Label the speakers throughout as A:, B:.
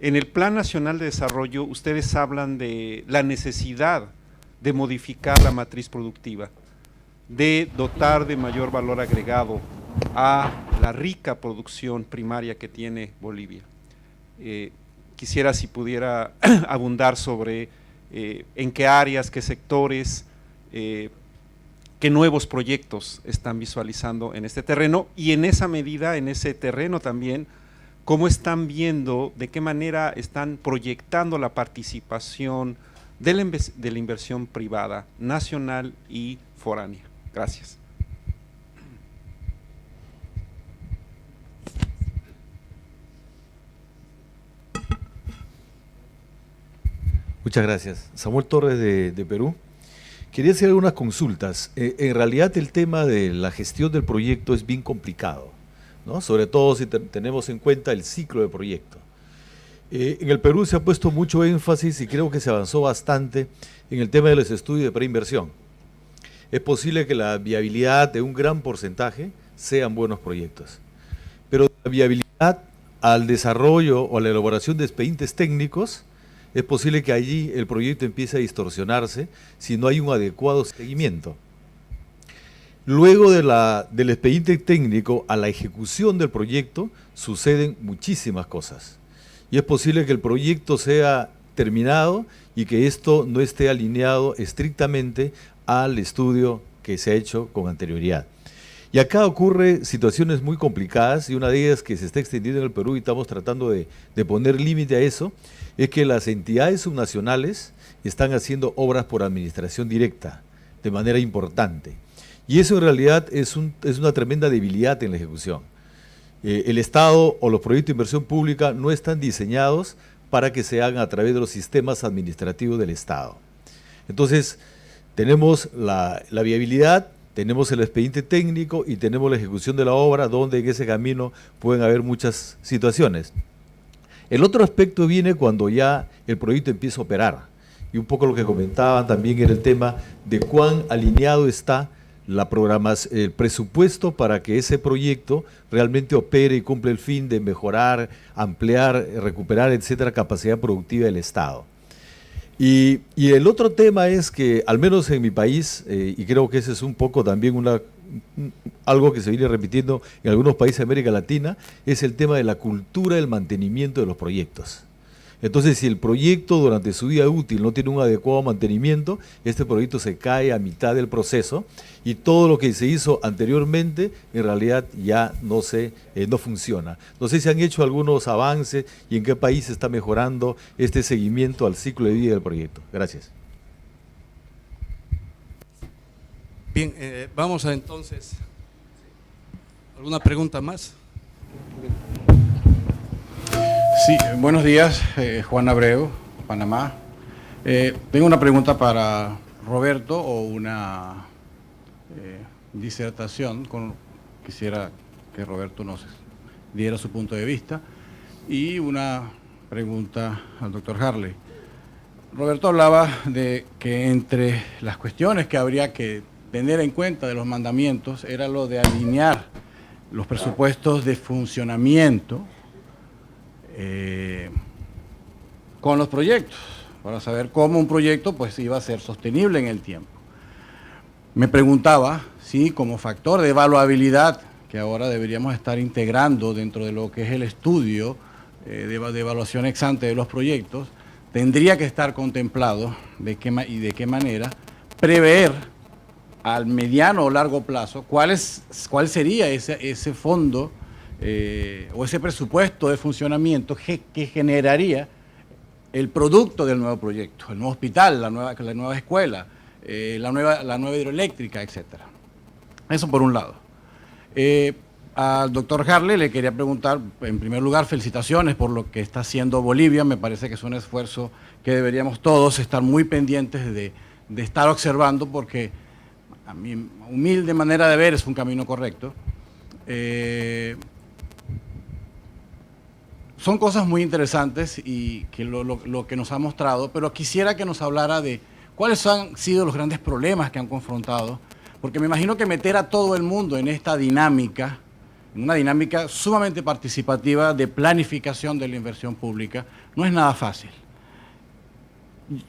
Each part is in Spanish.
A: En el Plan Nacional de Desarrollo, ustedes hablan de la necesidad de modificar la matriz productiva, de dotar de mayor valor agregado a la rica producción primaria que tiene Bolivia. Quisiera si pudiera abundar sobre en qué áreas, qué sectores, qué nuevos proyectos están visualizando en este terreno y en esa medida, en ese terreno también, cómo están viendo, de qué manera están proyectando la participación de la inversión privada, nacional y foránea. Gracias.
B: Muchas gracias. Samuel Torres de Perú. Quería hacer algunas consultas. En realidad el tema de la gestión del proyecto es bien complicado, ¿no? Sobre todo si tenemos en cuenta el ciclo de proyecto. En el Perú se ha puesto mucho énfasis y creo que se avanzó bastante en el tema de los estudios de preinversión. Es posible que la viabilidad de un gran porcentaje sean buenos proyectos, pero la viabilidad al desarrollo o a la elaboración de expedientes técnicos, es posible que allí el proyecto empiece a distorsionarse si no hay un adecuado seguimiento. Luego del expediente técnico a la ejecución del proyecto suceden muchísimas cosas. Y es posible que el proyecto sea terminado y que esto no esté alineado estrictamente al estudio que se ha hecho con anterioridad. Y acá ocurre situaciones muy complicadas y una de ellas que se está extendiendo en el Perú y estamos tratando de poner límite a eso, es que las entidades subnacionales están haciendo obras por administración directa de manera importante. Y eso en realidad es una tremenda debilidad en la ejecución. El Estado o los proyectos de inversión pública no están diseñados para que se hagan a través de los sistemas administrativos del Estado. Entonces, tenemos la viabilidad, tenemos el expediente técnico y tenemos la ejecución de la obra, donde en ese camino pueden haber muchas situaciones. El otro aspecto viene cuando ya el proyecto empieza a operar. Y un poco lo que comentaban también era el tema de cuán alineado está la programación, el presupuesto para que ese proyecto realmente opere y cumpla el fin de mejorar, ampliar, recuperar, etcétera, capacidad productiva del Estado. Y el otro tema es que, al menos en mi país, y creo que ese es un poco también algo que se viene repitiendo en algunos países de América Latina, es el tema de la cultura del mantenimiento de los proyectos. Entonces, si el proyecto durante su vida útil no tiene un adecuado mantenimiento, este proyecto se cae a mitad del proceso y todo lo que se hizo anteriormente en realidad ya no funciona. No sé si han hecho algunos avances y en qué país se está mejorando este seguimiento al ciclo de vida del proyecto. Gracias.
C: Bien, vamos a entonces. ¿Alguna pregunta más?
D: Sí, buenos días, Juan Abreu, Panamá. Tengo una pregunta para Roberto o una disertación. Quisiera que Roberto nos diera su punto de vista. Y una pregunta al doctor Harley. Roberto hablaba de que entre las cuestiones que habría que tener en cuenta de los mandamientos era lo de alinear los presupuestos de funcionamiento con los proyectos, para saber cómo un proyecto pues iba a ser sostenible en el tiempo. Me preguntaba si como factor de evaluabilidad que ahora deberíamos estar integrando dentro de lo que es el estudio de evaluación ex ante de los proyectos, tendría que estar contemplado de qué manera prever al mediano o largo plazo cuál sería ese fondo o ese presupuesto de funcionamiento que generaría el producto del nuevo proyecto, el nuevo hospital, la nueva escuela, la nueva hidroeléctrica, etc. Eso por un lado. Al doctor Harley le quería preguntar, en primer lugar, felicitaciones por lo que está haciendo Bolivia. Me parece que es un esfuerzo que deberíamos todos estar muy pendientes de estar observando, porque a mi humilde manera de ver es un camino correcto. Son cosas muy interesantes y que lo que nos ha mostrado, pero quisiera que nos hablara de cuáles han sido los grandes problemas que han confrontado, porque me imagino que meter a todo el mundo en esta dinámica en una dinámica sumamente participativa de planificación de la inversión pública. No es nada fácil.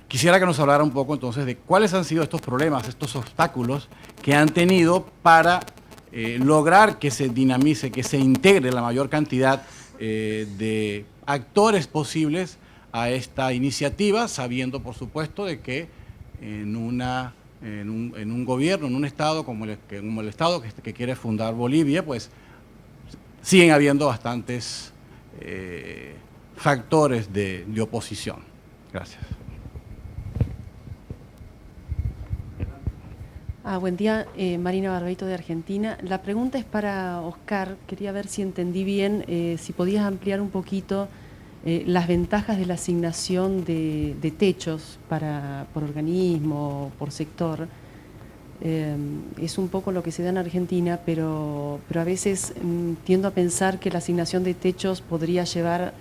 D: Quisiera que nos hablara un poco entonces de cuáles han sido estos problemas, estos obstáculos que han tenido para lograr que se dinamice, que se integre la mayor cantidad de actores posibles a esta iniciativa, sabiendo por supuesto de que en un gobierno, en un Estado como el Estado que quiere fundar Bolivia, pues siguen habiendo bastantes factores de oposición. Gracias.
E: Buen día, Marina Barbeito de Argentina. La pregunta es para Oscar. Quería ver si entendí bien, si podías ampliar un poquito las ventajas de la asignación de techos por organismo, por sector. Es un poco lo que se da en Argentina, pero a veces tiendo a pensar que la asignación de techos podría llevar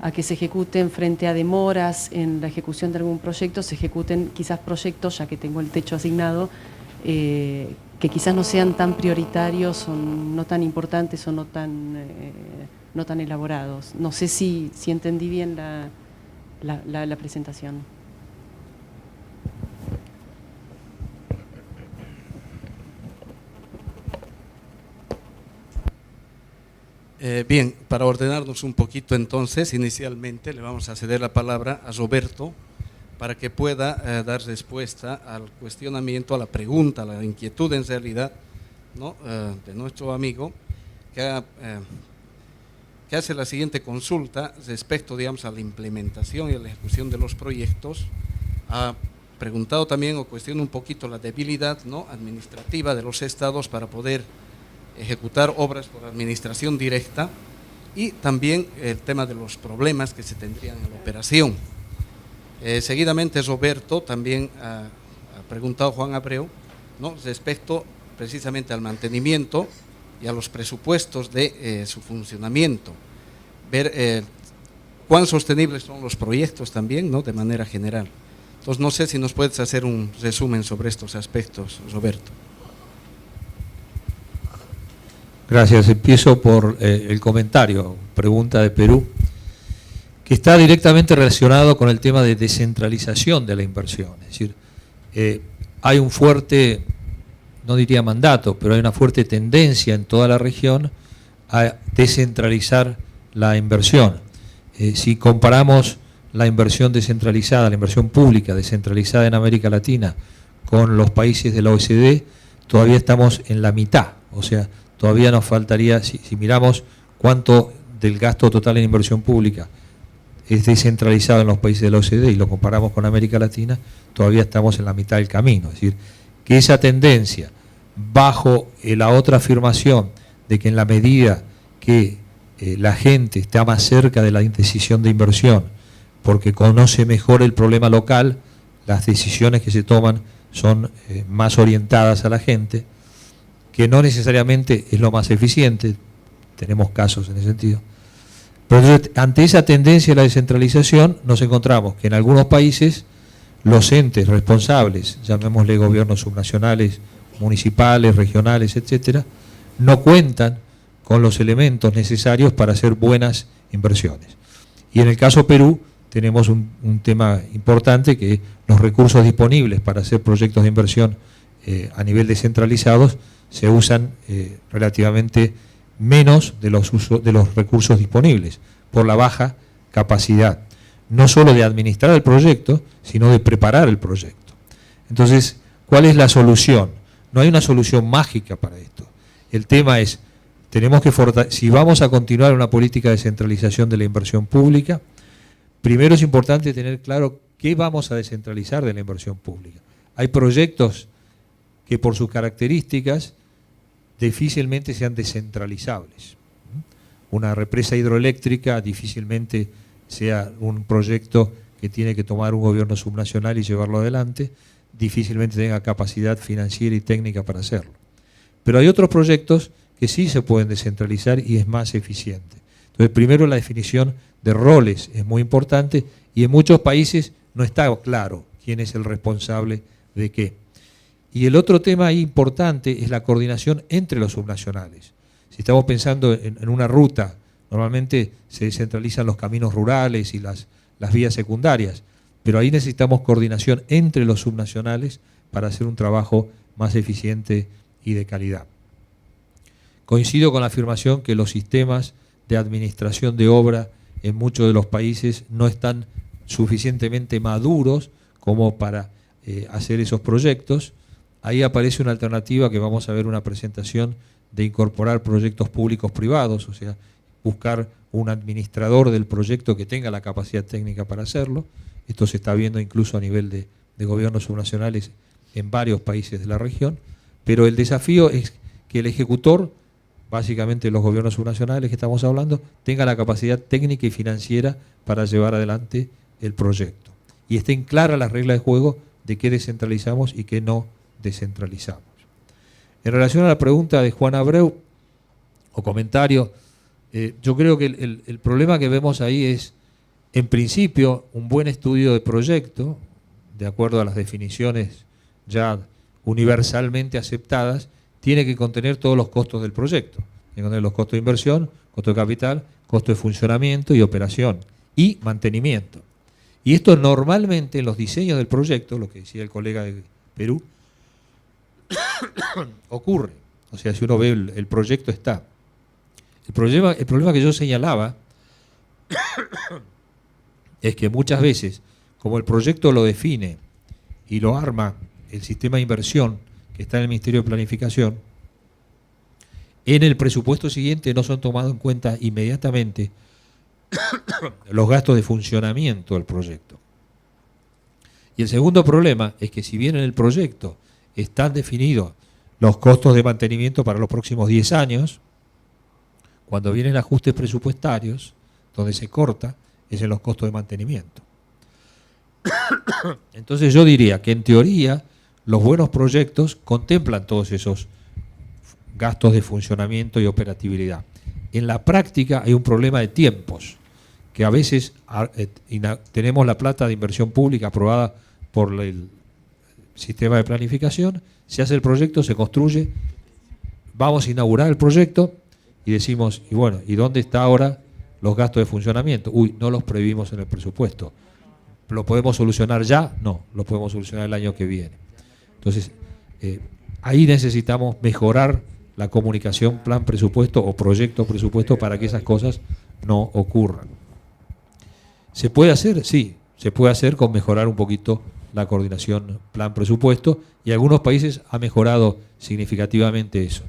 E: a que se ejecuten frente a demoras en la ejecución de algún proyecto, se ejecuten quizás proyectos, ya que tengo el techo asignado, que quizás no sean tan prioritarios o no tan importantes o no tan elaborados. No sé si entendí bien la presentación.
C: Bien, para ordenarnos un poquito entonces, inicialmente le vamos a ceder la palabra a Roberto para que pueda dar respuesta al cuestionamiento, a la pregunta, a la inquietud en realidad, ¿no? De nuestro amigo que hace la siguiente consulta respecto, digamos, a la implementación y a la ejecución de los proyectos. Ha preguntado también o cuestiona un poquito la debilidad, ¿no?, administrativa de los estados para poder ejecutar obras por administración directa, y también el tema de los problemas que se tendrían en la operación. Seguidamente Roberto también ha preguntado, Juan Abreu, ¿no?, respecto precisamente al mantenimiento y a los presupuestos de su funcionamiento, ver cuán sostenibles son los proyectos también, ¿no?, de manera general. Entonces no sé si nos puedes hacer un resumen sobre estos aspectos, Roberto.
F: Gracias. Empiezo por el comentario, pregunta de Perú, que está directamente relacionado con el tema de descentralización de la inversión. Es decir, hay un fuerte, no diría mandato, pero hay una fuerte tendencia en toda la región a descentralizar la inversión. Si comparamos la inversión descentralizada, la inversión pública descentralizada en América Latina con los países de la OECD, todavía estamos en la mitad, o sea, todavía nos faltaría, si miramos cuánto del gasto total en inversión pública es descentralizado en los países de la OCDE y lo comparamos con América Latina, todavía estamos en la mitad del camino. Es decir, que esa tendencia, bajo la otra afirmación de que en la medida que la gente está más cerca de la decisión de inversión, porque conoce mejor el problema local, las decisiones que se toman son más orientadas a la gente, que no necesariamente es lo más eficiente, tenemos casos en ese sentido. Pero entonces, ante esa tendencia a la descentralización, nos encontramos que en algunos países los entes responsables, llamémosle gobiernos subnacionales, municipales, regionales, etcétera, no cuentan con los elementos necesarios para hacer buenas inversiones. Y en el caso Perú tenemos un tema importante, que los recursos disponibles para hacer proyectos de inversión a nivel descentralizados se usan relativamente menos de los recursos disponibles, por la baja capacidad, no solo de administrar el proyecto, sino de preparar el proyecto. Entonces, ¿cuál es la solución? No hay una solución mágica para esto. El tema es, si vamos a continuar una política de descentralización de la inversión pública, primero es importante tener claro qué vamos a descentralizar de la inversión pública. Hay proyectos que por sus características difícilmente sean descentralizables. Una represa hidroeléctrica difícilmente sea un proyecto que tiene que tomar un gobierno subnacional y llevarlo adelante, difícilmente tenga capacidad financiera y técnica para hacerlo. Pero hay otros proyectos que sí se pueden descentralizar y es más eficiente. Entonces, primero la definición de roles es muy importante y en muchos países no está claro quién es el responsable de qué. Y el otro tema importante es la coordinación entre los subnacionales. Si estamos pensando en una ruta, normalmente se descentralizan los caminos rurales y las vías secundarias, pero ahí necesitamos coordinación entre los subnacionales para hacer un trabajo más eficiente y de calidad. Coincido con la afirmación que los sistemas de administración de obra en muchos de los países no están suficientemente maduros como para hacer esos proyectos. Ahí aparece una alternativa que vamos a ver una presentación de incorporar proyectos públicos privados, o sea, buscar un administrador del proyecto que tenga la capacidad técnica para hacerlo. Esto se está viendo incluso a nivel de gobiernos subnacionales en varios países de la región, pero el desafío es que el ejecutor, básicamente los gobiernos subnacionales que estamos hablando, tenga la capacidad técnica y financiera para llevar adelante el proyecto. Y estén claras las reglas de juego de qué descentralizamos y qué no descentralizamos. En relación a la pregunta de Juan Abreu, o comentario, yo creo que el problema que vemos ahí es, en principio, un buen estudio de proyecto, de acuerdo a las definiciones ya universalmente aceptadas, tiene que contener todos los costos del proyecto. Tiene que contener los costos de inversión, costo de capital, costo de funcionamiento y operación, y mantenimiento. Y esto normalmente en los diseños del proyecto, lo que decía el colega de Perú, ocurre. O sea, si uno ve el proyecto está. El problema que yo señalaba es que muchas veces, como el proyecto lo define y lo arma el sistema de inversión que está en el Ministerio de Planificación, en el presupuesto siguiente no son tomados en cuenta inmediatamente los gastos de funcionamiento del proyecto. Y el segundo problema es que si bien en el proyecto están definidos los costos de mantenimiento para los próximos 10 años, cuando vienen ajustes presupuestarios, donde se corta, es en los costos de mantenimiento. Entonces yo diría que en teoría los buenos proyectos contemplan todos esos gastos de funcionamiento y operatividad. En la práctica hay un problema de tiempos, que a veces tenemos la plata de inversión pública aprobada por el sistema de planificación, se hace el proyecto, se construye, vamos a inaugurar el proyecto y decimos, y bueno, ¿y dónde está ahora los gastos de funcionamiento? Uy, no los previmos en el presupuesto. ¿Lo podemos solucionar ya? No, lo podemos solucionar el año que viene. Entonces, ahí necesitamos mejorar la comunicación plan-presupuesto o proyecto-presupuesto para que esas cosas no ocurran. ¿Se puede hacer? Sí, se puede hacer con mejorar un poquito la coordinación plan-presupuesto, y algunos países han mejorado significativamente eso.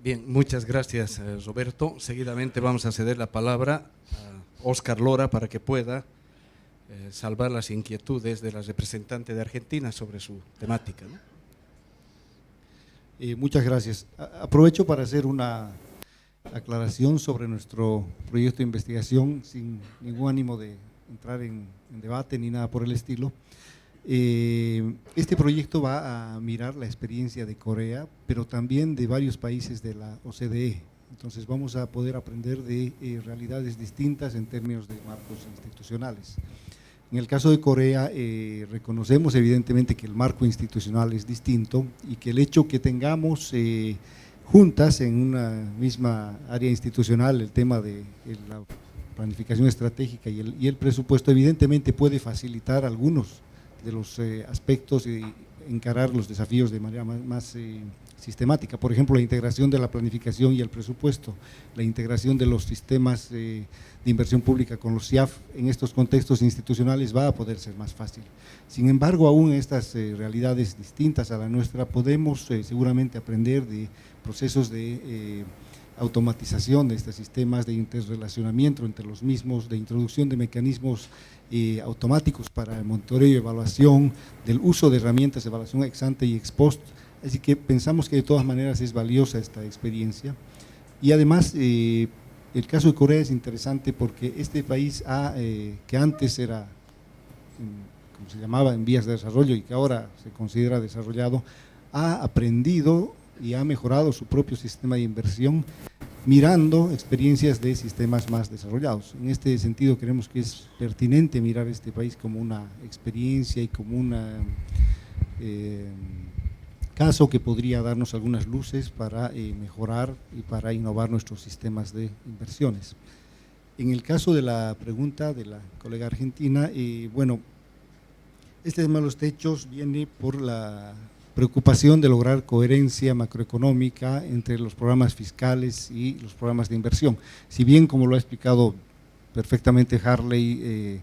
C: Bien, muchas gracias, Roberto. Seguidamente vamos a ceder la palabra a Óscar Lora para que pueda salvar las inquietudes de la representante de Argentina sobre su temática, ¿no?
G: Muchas gracias. Aprovecho para hacer una aclaración sobre nuestro proyecto de investigación, sin ningún ánimo de entrar en debate ni nada por el estilo. Este proyecto va a mirar la experiencia de Corea, pero también de varios países de la OCDE. Entonces vamos a poder aprender de realidades distintas en términos de marcos institucionales. En el caso de Corea, reconocemos evidentemente que el marco institucional es distinto y que el hecho que tengamos juntas en una misma área institucional el tema de la planificación estratégica y el presupuesto evidentemente puede facilitar algunos de los aspectos y encarar los desafíos de manera más sistemática. Por ejemplo, la integración de la planificación y el presupuesto, la integración de los sistemas de inversión pública con los CIAF en estos contextos institucionales va a poder ser más fácil. Sin embargo, aún en estas realidades distintas a la nuestra, podemos seguramente aprender de procesos de automatización de estos sistemas, de interrelacionamiento entre los mismos, de introducción de mecanismos automáticos para el monitoreo y evaluación, del uso de herramientas de evaluación ex ante y ex post. Así que pensamos que de todas maneras es valiosa esta experiencia. Y además, el caso de Corea es interesante porque este país, que antes era, como se llamaba, en vías de desarrollo y que ahora se considera desarrollado, ha aprendido y ha mejorado su propio sistema de inversión mirando experiencias de sistemas más desarrollados. En este sentido creemos que es pertinente mirar este país como una experiencia y como una caso que podría darnos algunas luces para mejorar y para innovar nuestros sistemas de inversiones. En el caso de la pregunta de la colega argentina, bueno, este tema de los techos viene por la preocupación de lograr coherencia macroeconómica entre los programas fiscales y los programas de inversión. Si bien, como lo ha explicado perfectamente Harley,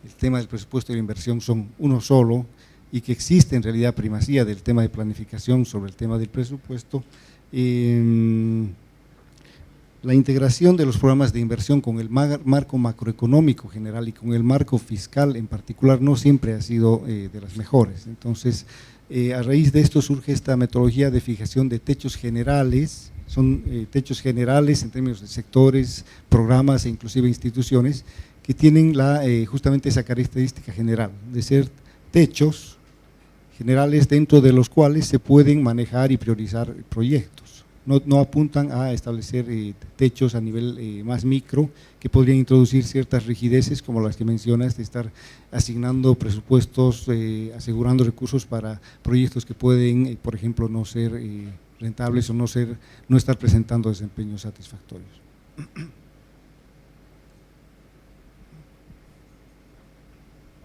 G: el tema del presupuesto y la inversión son uno solo y que existe en realidad primacía del tema de planificación sobre el tema del presupuesto, la integración de los programas de inversión con el marco macroeconómico general y con el marco fiscal en particular no siempre ha sido de las mejores. Entonces, a raíz de esto surge esta metodología de fijación de techos generales, son techos generales en términos de sectores, programas e inclusive instituciones que tienen justamente esa característica general de ser techos generales dentro de los cuales se pueden manejar y priorizar proyectos. No apuntan a establecer techos a nivel más micro que podrían introducir ciertas rigideces como las que mencionas de estar asignando presupuestos, asegurando recursos para proyectos que pueden, por ejemplo, no ser rentables o no estar presentando desempeños satisfactorios.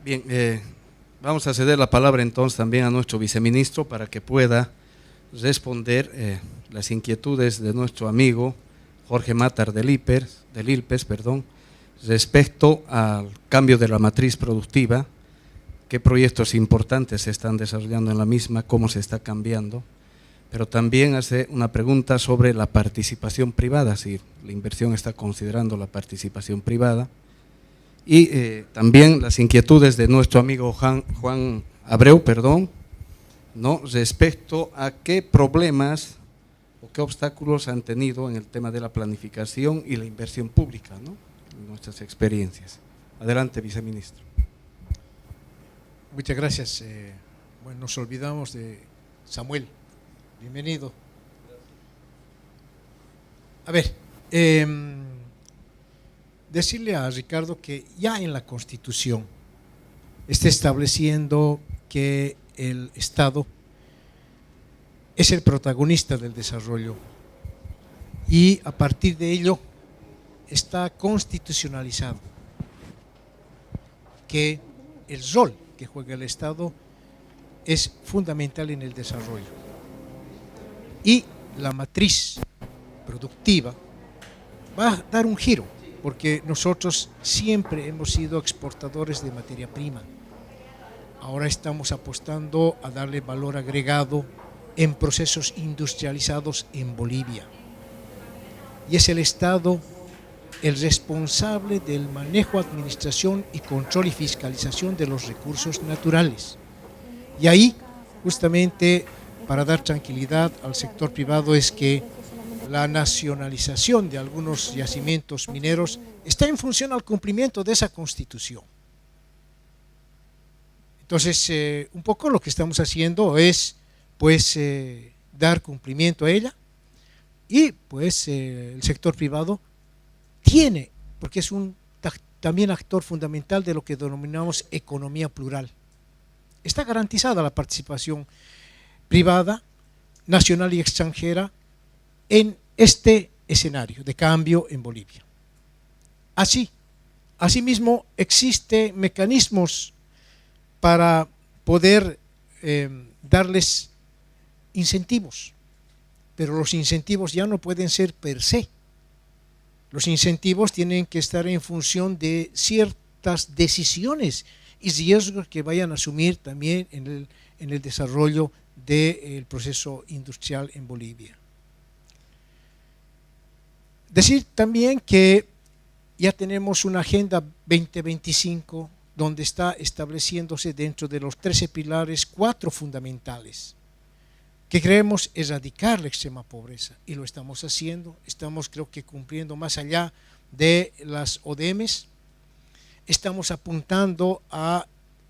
C: Bien, vamos a ceder la palabra entonces también a nuestro viceministro para que pueda responder las inquietudes de nuestro amigo Jorge Matar del ILPES, respecto al cambio de la matriz productiva, qué proyectos importantes se están desarrollando en la misma, cómo se está cambiando, pero también hace una pregunta sobre la participación privada, si la inversión está considerando la participación privada, y también las inquietudes de nuestro amigo Juan Abreu, ¿no? Respecto a qué problemas o qué obstáculos han tenido en el tema de la planificación y la inversión pública, ¿no? En nuestras experiencias. Adelante, viceministro.
H: Muchas gracias. Bueno, nos olvidamos de Samuel. Bienvenido. A ver, decirle a Ricardo que ya en la Constitución está estableciendo que el Estado es el protagonista del desarrollo y a partir de ello está constitucionalizado que el rol que juega el Estado es fundamental en el desarrollo y la matriz productiva va a dar un giro porque nosotros siempre hemos sido exportadores de materia prima. Ahora estamos apostando a darle valor agregado en procesos industrializados en Bolivia. Y es el Estado el responsable del manejo, administración y control y fiscalización de los recursos naturales. Y ahí, justamente, para dar tranquilidad al sector privado es que la nacionalización de algunos yacimientos mineros está en función al cumplimiento de esa Constitución. Entonces, un poco lo que estamos haciendo es, pues, dar cumplimiento a ella y, pues, el sector privado tiene, porque es también actor fundamental de lo que denominamos economía plural. Está garantizada la participación privada, nacional y extranjera en este escenario de cambio en Bolivia. Asimismo, existen mecanismos para poder darles incentivos, pero los incentivos ya no pueden ser per se. Los incentivos tienen que estar en función de ciertas decisiones y riesgos que vayan a asumir también en el desarrollo del proceso industrial en Bolivia. Decir también que ya tenemos una Agenda 2025 donde está estableciéndose dentro de los 13 pilares 4 fundamentales que queremos erradicar la extrema pobreza y lo estamos haciendo, estamos creo que cumpliendo más allá de las ODMs, estamos apuntando a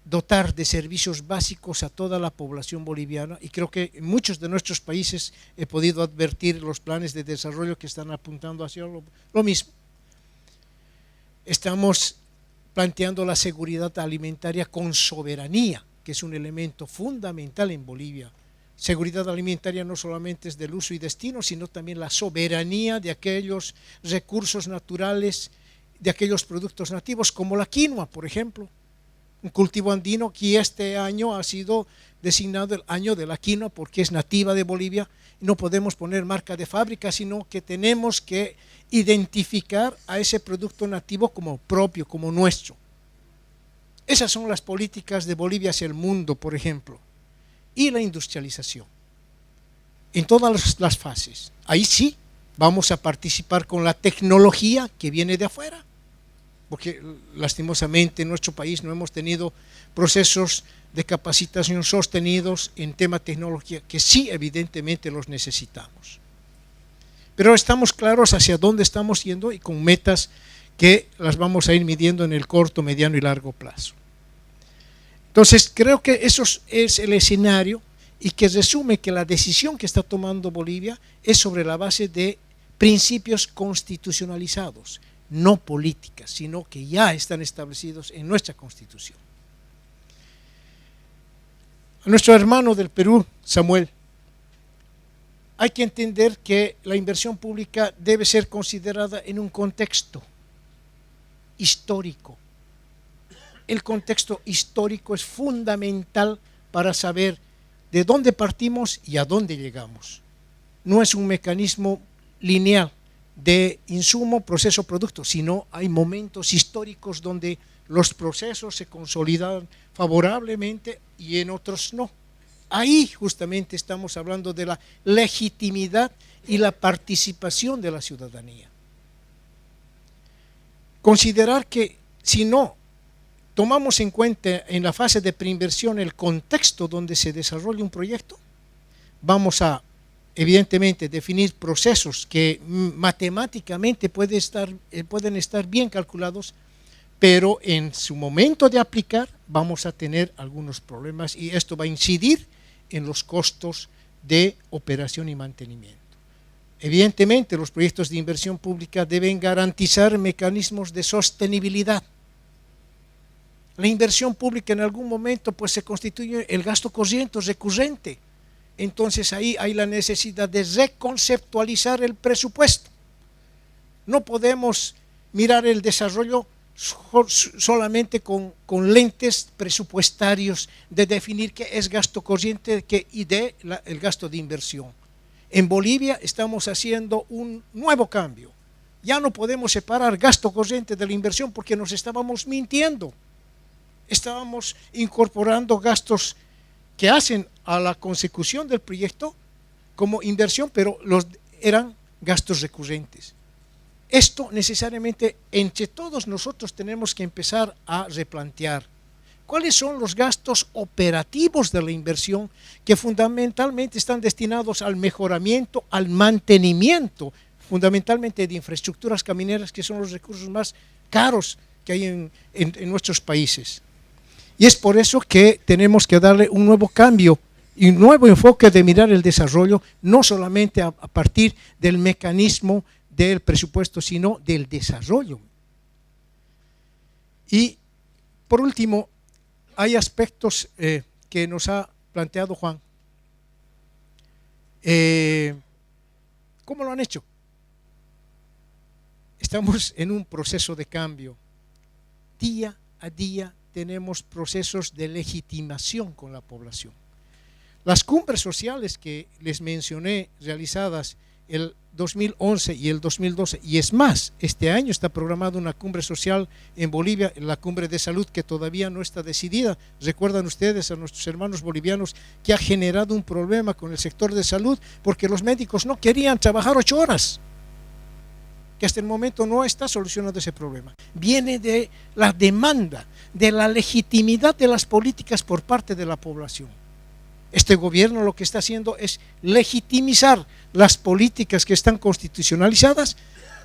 H: dotar de servicios básicos a toda la población boliviana y creo que en muchos de nuestros países he podido advertir los planes de desarrollo que están apuntando hacia lo mismo. Estamos planteando la seguridad alimentaria con soberanía, que es un elemento fundamental en Bolivia, seguridad alimentaria no solamente es del uso y destino, sino también la soberanía de aquellos recursos naturales, de aquellos productos nativos, como la quinoa, por ejemplo. Un cultivo andino que este año ha sido designado el año de la quinoa porque es nativa de Bolivia. No podemos poner marca de fábrica, sino que tenemos que identificar a ese producto nativo como propio, como nuestro. Esas son las políticas de Bolivia hacia el mundo, por ejemplo. Y la industrialización, en todas las fases. Ahí sí vamos a participar con la tecnología que viene de afuera, porque lastimosamente en nuestro país no hemos tenido procesos de capacitación sostenidos en tema tecnología, que sí evidentemente los necesitamos. Pero estamos claros hacia dónde estamos yendo y con metas que las vamos a ir midiendo en el corto, mediano y largo plazo. Entonces, creo que eso es el escenario y que resume que la decisión que está tomando Bolivia es sobre la base de principios constitucionalizados, no políticas, sino que ya están establecidos en nuestra Constitución. A nuestro hermano del Perú, Samuel, hay que entender que la inversión pública debe ser considerada en un contexto histórico. El contexto histórico es fundamental para saber de dónde partimos y a dónde llegamos. No es un mecanismo lineal de insumo, proceso, producto, sino hay momentos históricos donde los procesos se consolidan favorablemente y en otros no. Ahí justamente estamos hablando de la legitimidad y la participación de la ciudadanía. Considerar que si no tomamos en cuenta en la fase de preinversión el contexto donde se desarrolla un proyecto, vamos a evidentemente definir procesos que matemáticamente pueden estar bien calculados, pero en su momento de aplicar vamos a tener algunos problemas y esto va a incidir en los costos de operación y mantenimiento. Evidentemente los proyectos de inversión pública deben garantizar mecanismos de sostenibilidad. La inversión pública en algún momento pues se constituye el gasto corriente recurrente. Entonces ahí hay la necesidad de reconceptualizar el presupuesto. No podemos mirar el desarrollo solamente con lentes presupuestarios de definir qué es gasto corriente y el gasto de inversión. En Bolivia estamos haciendo un nuevo cambio. Ya no podemos separar gasto corriente de la inversión porque nos estábamos mintiendo. Estábamos incorporando gastos que hacen a la consecución del proyecto como inversión, pero eran gastos recurrentes. Esto necesariamente entre todos nosotros tenemos que empezar a replantear. ¿Cuáles son los gastos operativos de la inversión que fundamentalmente están destinados al mejoramiento, al mantenimiento, fundamentalmente de infraestructuras camineras, que son los recursos más caros que hay en nuestros países? Y es por eso que tenemos que darle un nuevo cambio y un nuevo enfoque de mirar el desarrollo, no solamente a partir del mecanismo del presupuesto, sino del desarrollo. Y por último, hay aspectos que nos ha planteado Juan. ¿Cómo lo han hecho? Estamos en un proceso de cambio. Día a día tenemos procesos de legitimación con la población. Las cumbres sociales que les mencioné, realizadas el 2011 y el 2012, y es más, este año está programada una cumbre social en Bolivia, la cumbre de salud, que todavía no está decidida. Recuerdan ustedes a nuestros hermanos bolivianos que ha generado un problema con el sector de salud porque los médicos no querían trabajar 8 horas, que hasta el momento no está solucionado ese problema. Viene de la demanda, de la legitimidad de las políticas por parte de la población. Este gobierno lo que está haciendo es legitimizar las políticas que están constitucionalizadas,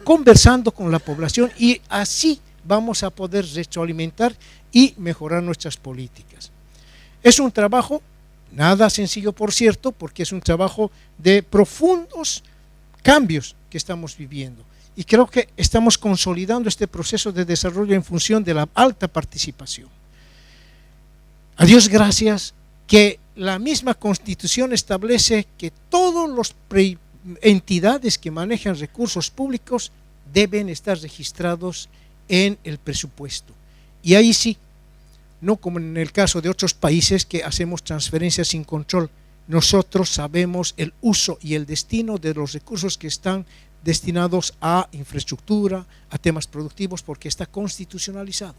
H: conversando con la población, y así vamos a poder retroalimentar y mejorar nuestras políticas. Es un trabajo nada sencillo, por cierto, porque es un trabajo de profundos cambios que estamos viviendo. Y creo que estamos consolidando este proceso de desarrollo en función de la alta participación. A Dios gracias que la misma Constitución establece que todas las entidades que manejan recursos públicos deben estar registrados en el presupuesto. Y ahí sí, no como en el caso de otros países que hacemos transferencias sin control, nosotros sabemos el uso y el destino de los recursos que están destinados a infraestructura, a temas productivos, porque está constitucionalizado.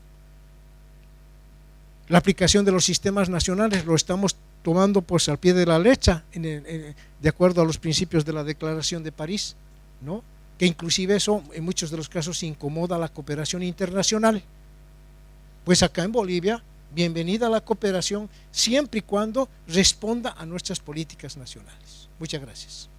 H: La aplicación de los sistemas nacionales lo estamos tomando pues al pie de la letra, de acuerdo a los principios de la Declaración de París, ¿no? Que inclusive eso en muchos de los casos incomoda a la cooperación internacional. Pues acá en Bolivia, bienvenida a la cooperación siempre y cuando responda a nuestras políticas nacionales. Muchas gracias.